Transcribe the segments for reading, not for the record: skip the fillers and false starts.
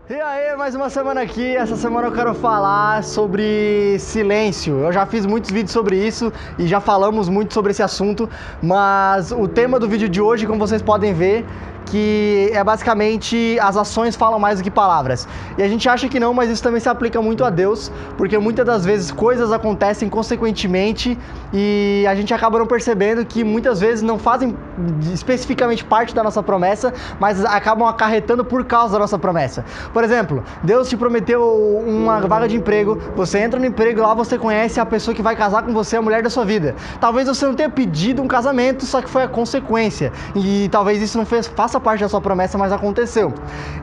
E aí, mais uma semana aqui. Essa semana eu quero falar sobre silêncio. Eu já fiz muitos vídeos sobre isso e já falamos muito sobre esse assunto, mas o tema do vídeo de hoje, como vocês podem ver, que é basicamente as ações falam mais do que palavras. E a gente acha que não, mas isso também se aplica muito a Deus, porque muitas das vezes coisas acontecem consequentemente e a gente acaba não percebendo que muitas vezes não fazem especificamente parte da nossa promessa, mas acabam acarretando por causa da nossa promessa. Por exemplo, Deus te prometeu uma vaga de emprego, você entra no emprego, lá você conhece a pessoa que vai casar com você, a mulher da sua vida. Talvez você não tenha pedido um casamento, só que foi a consequência, e talvez isso não faça parte da sua promessa, mas aconteceu.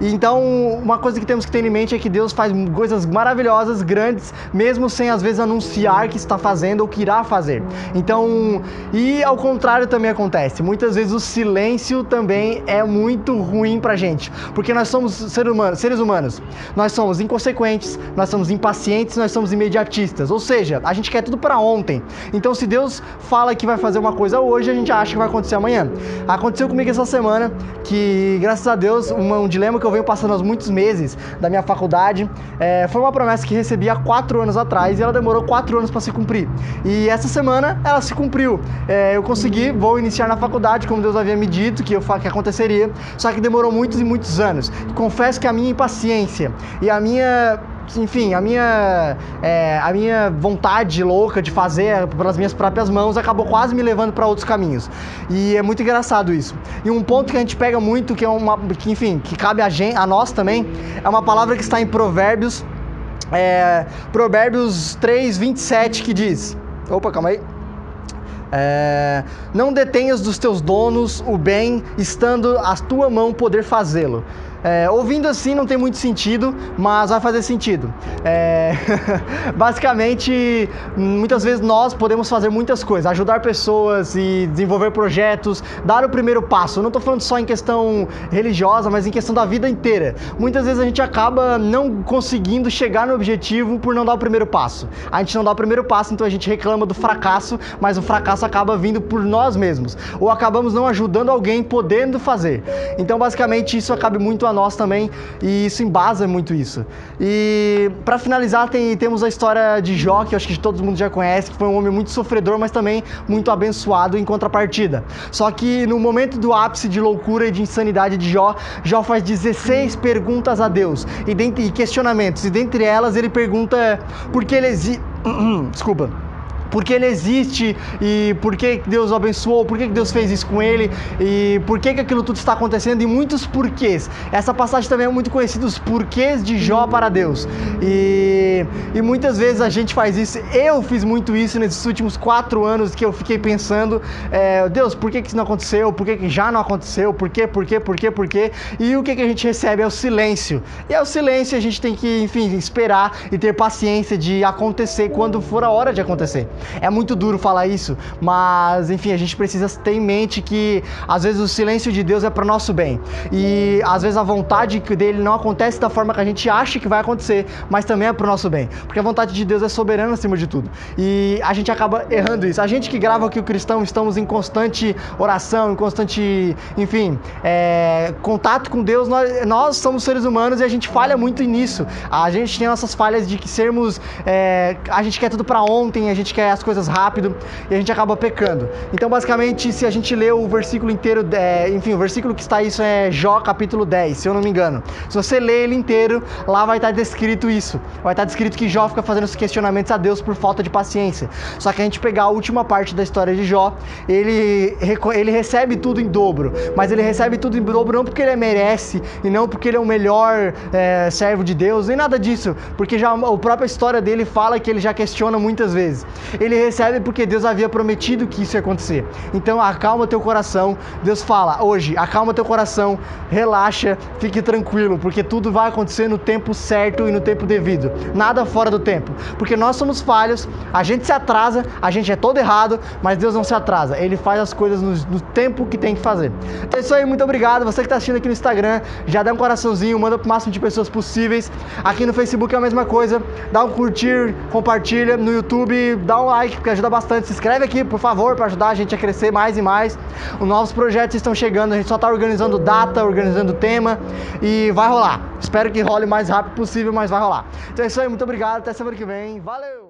Então, uma coisa que temos que ter em mente é que Deus faz coisas maravilhosas, grandes, mesmo sem às vezes anunciar que está fazendo ou que irá fazer. Então, e ao contrário também acontece. Muitas vezes o silêncio também é muito ruim pra gente, porque nós somos seres humanos. Nós somos inconsequentes, nós somos impacientes, nós somos imediatistas. Ou seja, a gente quer tudo para ontem. Então, se Deus fala que vai fazer uma coisa hoje, a gente acha que vai acontecer amanhã. Aconteceu comigo essa semana que, graças a Deus, um dilema que eu venho passando há muitos meses da minha faculdade, foi uma promessa que recebi há 4 anos atrás e ela demorou 4 anos para se cumprir. E essa semana ela se cumpriu. Eu consegui, vou iniciar na faculdade, como Deus havia me dito que aconteceria, só que demorou muitos e muitos anos. E confesso que a minha impaciência e a minha vontade louca de fazer pelas minhas próprias mãos acabou quase me levando para outros caminhos. E é muito engraçado isso. E um ponto que a gente pega muito, que cabe a nós também, é uma palavra que está em Provérbios, Provérbios 3:27, que diz... Opa, calma aí. Não detenhas dos teus donos o bem, estando a tua mão poder fazê-lo. Ouvindo assim não tem muito sentido, mas vai fazer sentido. Basicamente, muitas vezes nós podemos fazer muitas coisas, ajudar pessoas e desenvolver projetos, dar o primeiro passo. Eu não estou falando só em questão religiosa, mas em questão da vida inteira. Muitas vezes a gente acaba não conseguindo chegar no objetivo por não dar o primeiro passo. A gente não dá o primeiro passo, então a gente reclama do fracasso, mas o fracasso acaba vindo por nós mesmos. Ou acabamos não ajudando alguém podendo fazer. Então, basicamente, isso cabe muito a nós também, e isso embasa muito isso. E para finalizar, temos a história de Jó, que eu acho que todo mundo já conhece, que foi um homem muito sofredor, mas também muito abençoado em contrapartida. Só que no momento do ápice de loucura e de insanidade de Jó, Jó faz 16 perguntas a Deus e questionamentos, e dentre elas ele pergunta por que ele existe. Desculpa. Por que ele existe e por que Deus o abençoou, por que Deus fez isso com ele e por que aquilo tudo está acontecendo, e muitos porquês. Essa passagem também é muito conhecida, os porquês de Jó para Deus. E muitas vezes a gente faz isso, eu fiz muito isso nesses últimos 4 anos que eu fiquei pensando, Deus, por que isso não aconteceu, por que já não aconteceu, por quê? E o que a gente recebe é o silêncio. E é o silêncio, a gente tem que, esperar e ter paciência de acontecer quando for a hora de acontecer. É muito duro falar isso, mas a gente precisa ter em mente que às vezes o silêncio de Deus é para o nosso bem, e às vezes a vontade dele não acontece da forma que a gente acha que vai acontecer, mas também é para o nosso bem, porque a vontade de Deus é soberana acima de tudo, e a gente acaba errando isso. A gente que grava aqui o Cristão, estamos em constante oração, em constante, contato com Deus. Nós somos seres humanos e a gente falha muito nisso. A gente tem nossas falhas de que a gente quer tudo para ontem, a gente quer as coisas rápido e a gente acaba pecando. Então, basicamente, se a gente lê o versículo inteiro, o versículo que está isso é Jó capítulo 10, se eu não me engano. Se você ler ele inteiro, lá vai estar descrito isso. Vai estar descrito que Jó fica fazendo esses questionamentos a Deus por falta de paciência. Só que a gente pegar a última parte da história de Jó, ele recebe tudo em dobro, mas ele recebe tudo em dobro não porque ele merece e não porque ele é o melhor servo de Deus, nem nada disso, porque já a própria história dele fala que ele já questiona muitas vezes. Ele recebe porque Deus havia prometido que isso ia acontecer. Então acalma teu coração. Deus fala hoje, acalma teu coração, relaxa, fique tranquilo, porque tudo vai acontecer no tempo certo e no tempo devido, nada fora do tempo, porque nós somos falhos, a gente se atrasa, a gente é todo errado, mas Deus não se atrasa, Ele faz as coisas no tempo que tem que fazer. É isso aí, muito obrigado. Você que está assistindo aqui no Instagram, já dá um coraçãozinho, manda pro máximo de pessoas possíveis. Aqui no Facebook é a mesma coisa, dá um curtir, compartilha. No YouTube, dá um like, porque ajuda bastante. Se inscreve aqui, por favor, para ajudar a gente a crescer mais e mais. Os novos projetos estão chegando, a gente só tá organizando data, organizando tema e vai rolar. Espero que role o mais rápido possível, mas vai rolar. Então é isso aí, muito obrigado, até semana que vem. Valeu!